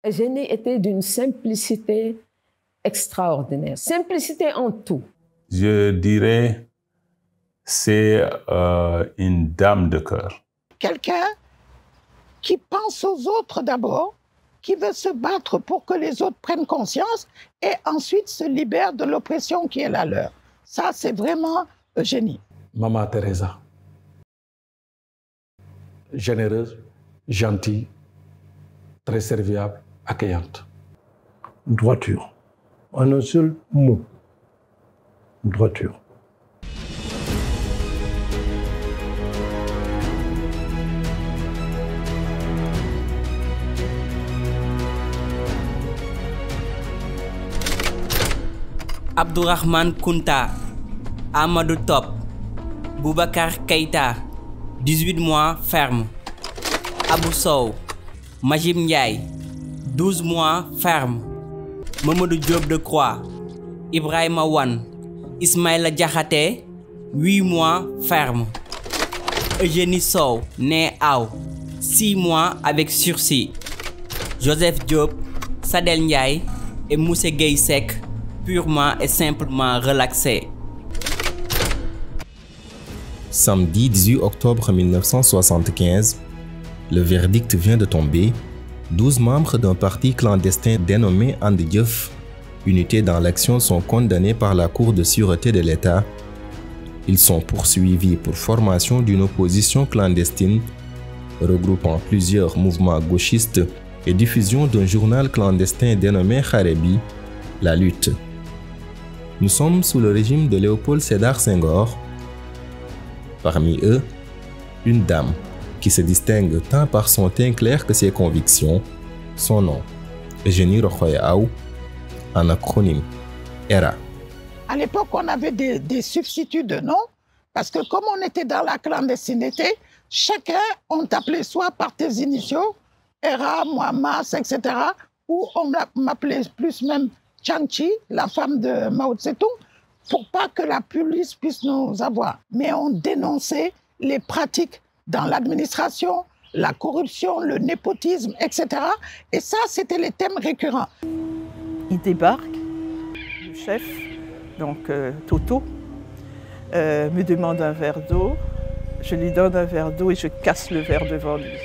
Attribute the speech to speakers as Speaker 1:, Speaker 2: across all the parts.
Speaker 1: Eugénie était d'une simplicité extraordinaire. Simplicité en tout.
Speaker 2: Je dirais, c'est une dame de cœur.
Speaker 3: Quelqu'un qui pense aux autres d'abord, qui veut se battre pour que les autres prennent conscience et ensuite se libèrent de l'oppression qui est la leur. Ça, c'est vraiment Eugénie.
Speaker 4: Maman Teresa. Généreuse, gentille, très serviable, accueillante.
Speaker 5: Droiture. En un seul mot. Droiture.
Speaker 6: Abdourahmane Kounta, Amadou Top, Boubacar Keïta, 18 mois ferme. Abou Sow, Majib Ndiaye, 12 mois ferme. Mamadou Diop de Croix, Ibrahima Wan, Ismaïla Diakhaté, 8 mois ferme. Eugénie Sow, née Aw, 6 mois avec sursis. Joseph Diop, Sadel Ndiaye et Moussé Gueye Seck, purement et simplement relaxé.
Speaker 7: Samedi 18 octobre 1975, le verdict vient de tomber. 12 membres d'un parti clandestin dénommé And Dieuf, Unité dans l'action, sont condamnés par la Cour de sûreté de l'État. Ils sont poursuivis pour formation d'une opposition clandestine regroupant plusieurs mouvements gauchistes et diffusion d'un journal clandestin dénommé Kharebi, La Lutte. Nous sommes sous le régime de Léopold Sédar Senghor. Parmi eux, une dame qui se distingue tant par son teint clair que ses convictions. Son nom, Eugénie Rokhaya Aw, en acronyme ERA.
Speaker 3: À l'époque, on avait des substituts de noms, parce que comme on était dans la clandestinité, chacun, on t'appelait soit par tes initiaux, ERA, Mohamas, etc., ou on m'appelait plus même Changchi, la femme de Mao Tse-tung, pour pas que la police puisse nous avoir. Mais on dénonçait les pratiques dans l'administration, la corruption, le népotisme, etc. Et ça, c'était les thèmes récurrents.
Speaker 8: Il débarque, le chef, donc Toto, me demande un verre d'eau. Je lui donne un verre d'eau et je casse le verre devant lui.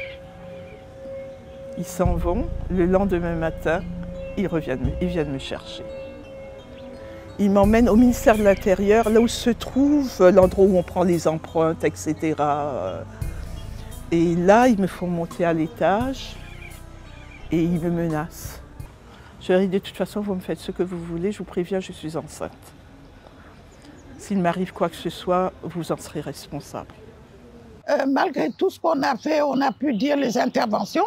Speaker 8: Ils s'en vont. Le lendemain matin, ils viennent me chercher. Ils m'emmènent au ministère de l'Intérieur, là où se trouve l'endroit où on prend les empreintes, etc. Et là, ils me font monter à l'étage et ils me menacent. Je leur dis, de toute façon, vous me faites ce que vous voulez, je vous préviens, je suis enceinte. S'il m'arrive quoi que ce soit, vous en serez responsable.
Speaker 3: Malgré tout ce qu'on a fait, on a pu dire les interventions,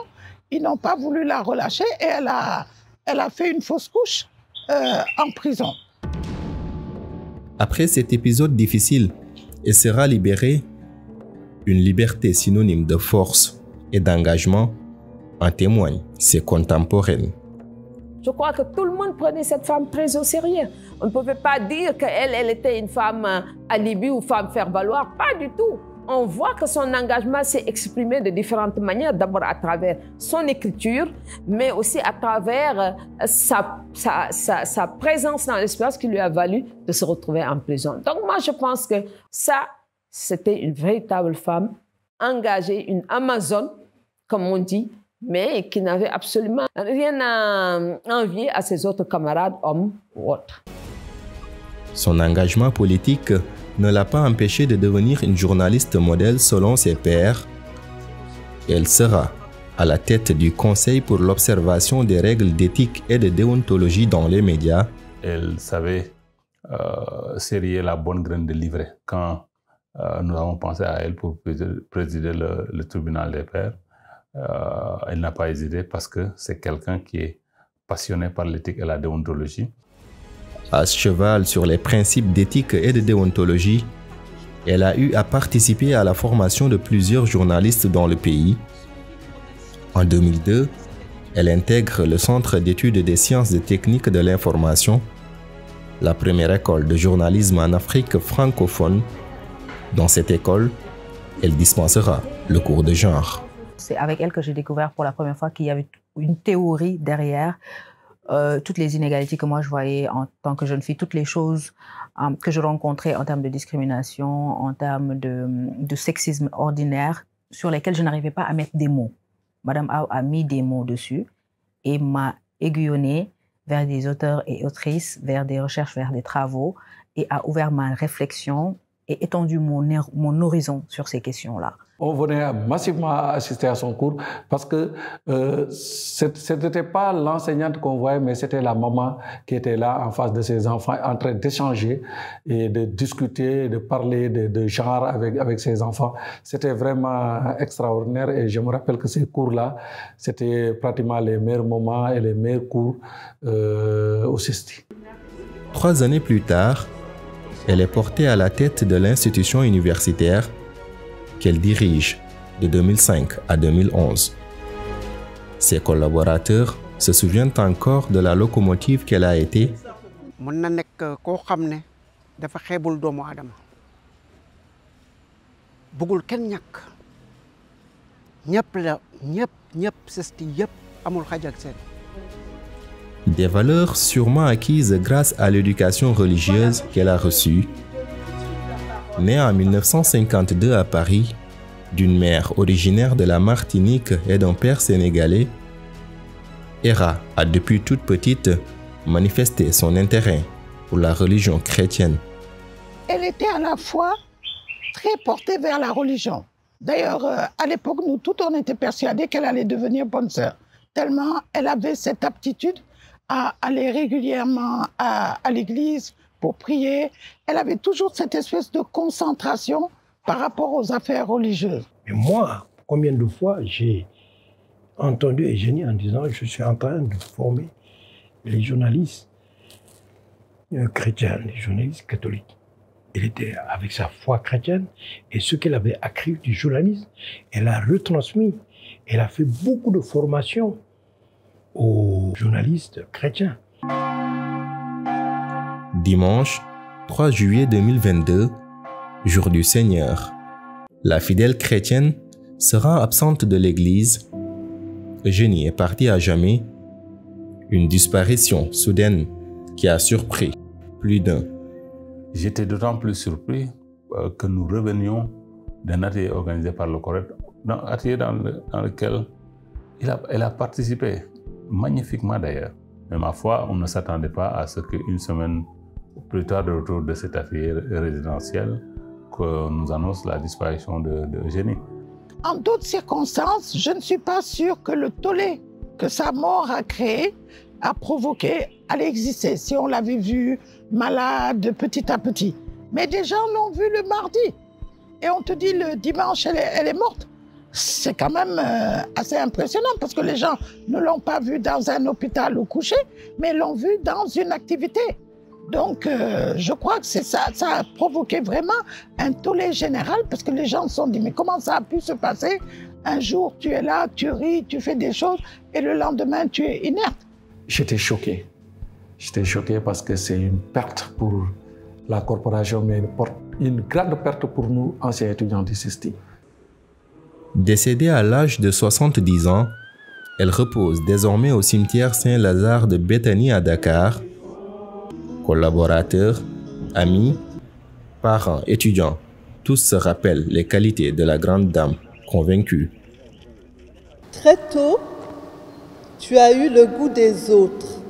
Speaker 3: ils n'ont pas voulu la relâcher et elle a fait une fausse couche en prison.
Speaker 7: Après cet épisode difficile, elle sera libérée. Une liberté synonyme de force et d'engagement, en témoignent ses contemporaines.
Speaker 1: Je crois que tout le monde prenait cette femme très au sérieux. On ne pouvait pas dire qu'elle était une femme alibi ou femme faire-valoir, pas du tout. On voit que son engagement s'est exprimé de différentes manières, d'abord à travers son écriture, mais aussi à travers sa présence dans l'espace qui lui a valu de se retrouver en prison. Donc moi, je pense que ça, c'était une véritable femme engagée, une Amazone, comme on dit, mais qui n'avait absolument rien à envier à ses autres camarades, hommes ou autres.
Speaker 7: Son engagement politique ne l'a pas empêchée de devenir une journaliste modèle selon ses pairs. Elle sera à la tête du Conseil pour l'observation des règles d'éthique et de déontologie dans les médias.
Speaker 2: Elle savait serrer la bonne graine de livret. Quand nous avons pensé à elle pour présider le tribunal des pairs, elle n'a pas hésité parce que c'est quelqu'un qui est passionné par l'éthique et la déontologie.
Speaker 7: À cheval sur les principes d'éthique et de déontologie, elle a eu à participer à la formation de plusieurs journalistes dans le pays. En 2002, elle intègre le Centre d'études des sciences et techniques de l'information, la première école de journalisme en Afrique francophone. Dans cette école, elle dispensera le cours de genre.
Speaker 9: C'est avec elle que j'ai découvert pour la première fois qu'il y avait une théorie derrière toutes les inégalités que moi je voyais en tant que jeune fille, toutes les choses que je rencontrais en termes de discrimination, en termes de sexisme ordinaire, sur lesquels je n'arrivais pas à mettre des mots. Madame Aw a mis des mots dessus et m'a aiguillonnée vers des auteurs et autrices, vers des recherches, vers des travaux, et a ouvert ma réflexion et étendu mon horizon sur ces questions-là.
Speaker 4: On venait massivement assister à son cours parce que ce n'était pas l'enseignante qu'on voyait, mais c'était la maman qui était là en face de ses enfants, en train d'échanger et de discuter, de parler de genre avec ses enfants. C'était vraiment extraordinaire et je me rappelle que ces cours-là, c'était pratiquement les meilleurs moments et les meilleurs cours au CESTI.
Speaker 7: 3 années plus tard, elle est portée à la tête de l'institution universitaire qu'elle dirige de 2005 à 2011. Ses collaborateurs se souviennent encore de la locomotive qu'elle a été. Des valeurs sûrement acquises grâce à l'éducation religieuse qu'elle a reçue. Née en 1952 à Paris, d'une mère originaire de la Martinique et d'un père sénégalais, Hera a depuis toute petite manifesté son intérêt pour la religion chrétienne.
Speaker 3: Elle était à la fois très portée vers la religion. D'ailleurs, à l'époque, nous toutes, on était persuadés qu'elle allait devenir bonne sœur, tellement elle avait cette aptitude à aller régulièrement à l'église pour prier. Elle avait toujours cette espèce de concentration par rapport aux affaires religieuses.
Speaker 5: Et moi, combien de fois j'ai entendu Eugénie en disant « je suis en train de former les journalistes chrétiens, les journalistes catholiques ». Elle était avec sa foi chrétienne et ce qu'elle avait appris du journalisme, elle a retransmis. Elle a fait beaucoup de formations aux journalistes chrétiens.
Speaker 7: Dimanche 3 juillet 2022, jour du Seigneur. La fidèle chrétienne sera absente de l'église. Eugénie est partie à jamais. Une disparition soudaine qui a surpris plus d'un.
Speaker 2: J'étais d'autant plus surpris que nous revenions d'un atelier organisé par le CORED, un atelier dans lequel elle a participé, magnifiquement d'ailleurs. Mais ma foi, on ne s'attendait pas à ce qu'une semaine plus tard, de retour de cet atelier résidentiel, que nous annonce la disparition d'Eugénie.
Speaker 3: En d'autres circonstances, je ne suis pas sûre que le tollé que sa mort a créé a provoqué à l'exister, si on l'avait vue malade petit à petit. Mais des gens l'ont vue le mardi. Et on te dit le dimanche, elle est morte. C'est quand même assez impressionnant parce que les gens ne l'ont pas vue dans un hôpital ou couché, mais l'ont vue dans une activité. Donc, je crois que c'est ça, ça a provoqué vraiment un tollé général parce que les gens se sont dit, mais comment ça a pu se passer? Un jour, tu es là, tu ris, tu fais des choses et le lendemain, tu es inerte.
Speaker 4: J'étais choqué. J'étais choqué parce que c'est une perte pour la corporation, mais une grande perte pour nous, anciens étudiants du CESTI.
Speaker 7: Décédée à l'âge de 70 ans, elle repose désormais au cimetière Saint-Lazare de Béthanie à Dakar. Collaborateurs, amis, parents, étudiants, tous se rappellent les qualités de la grande dame convaincue.
Speaker 10: Très tôt, tu as eu le goût des autres.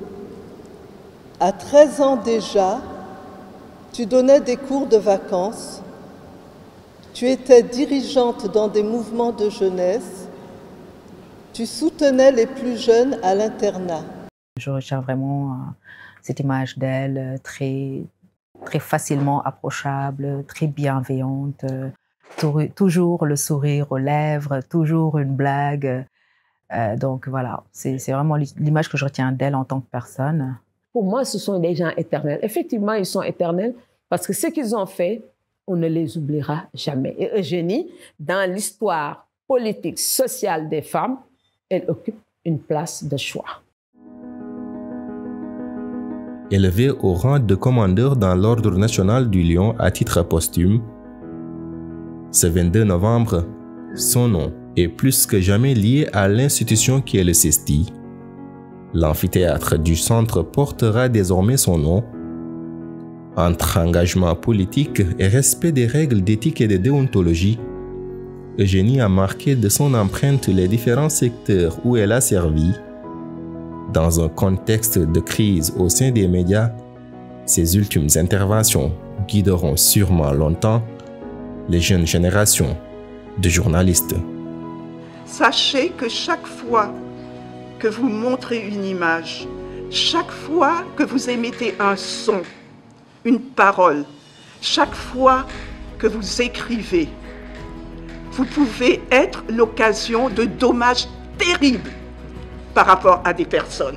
Speaker 10: À 13 ans déjà, tu donnais des cours de vacances. Tu étais dirigeante dans des mouvements de jeunesse. Tu soutenais les plus jeunes à l'internat.
Speaker 9: Je retiens vraiment cette image d'elle, très facilement approchable, très bienveillante, toujours le sourire aux lèvres, toujours une blague. Donc voilà, c'est vraiment l'image que je retiens d'elle en tant que personne.
Speaker 1: Pour moi, ce sont des gens éternels. Effectivement, ils sont éternels parce que ce qu'ils ont fait, on ne les oubliera jamais. Et Eugénie, dans l'histoire politique, sociale des femmes, elle occupe une place de choix.
Speaker 7: Élevée au rang de commandeur dans l'Ordre national du Lion à titre posthume, ce 22 novembre, son nom est plus que jamais lié à l'institution qui est le CESTI, L'amphithéâtre du centre portera désormais son nom. Entre engagement politique et respect des règles d'éthique et de déontologie, Eugénie a marqué de son empreinte les différents secteurs où elle a servi. Dans un contexte de crise au sein des médias, ses ultimes interventions guideront sûrement longtemps les jeunes générations de journalistes.
Speaker 11: Sachez que chaque fois que vous montrez une image, chaque fois que vous émettez un son, une parole, chaque fois que vous écrivez, vous pouvez être l'occasion de dommages terribles par rapport à des personnes.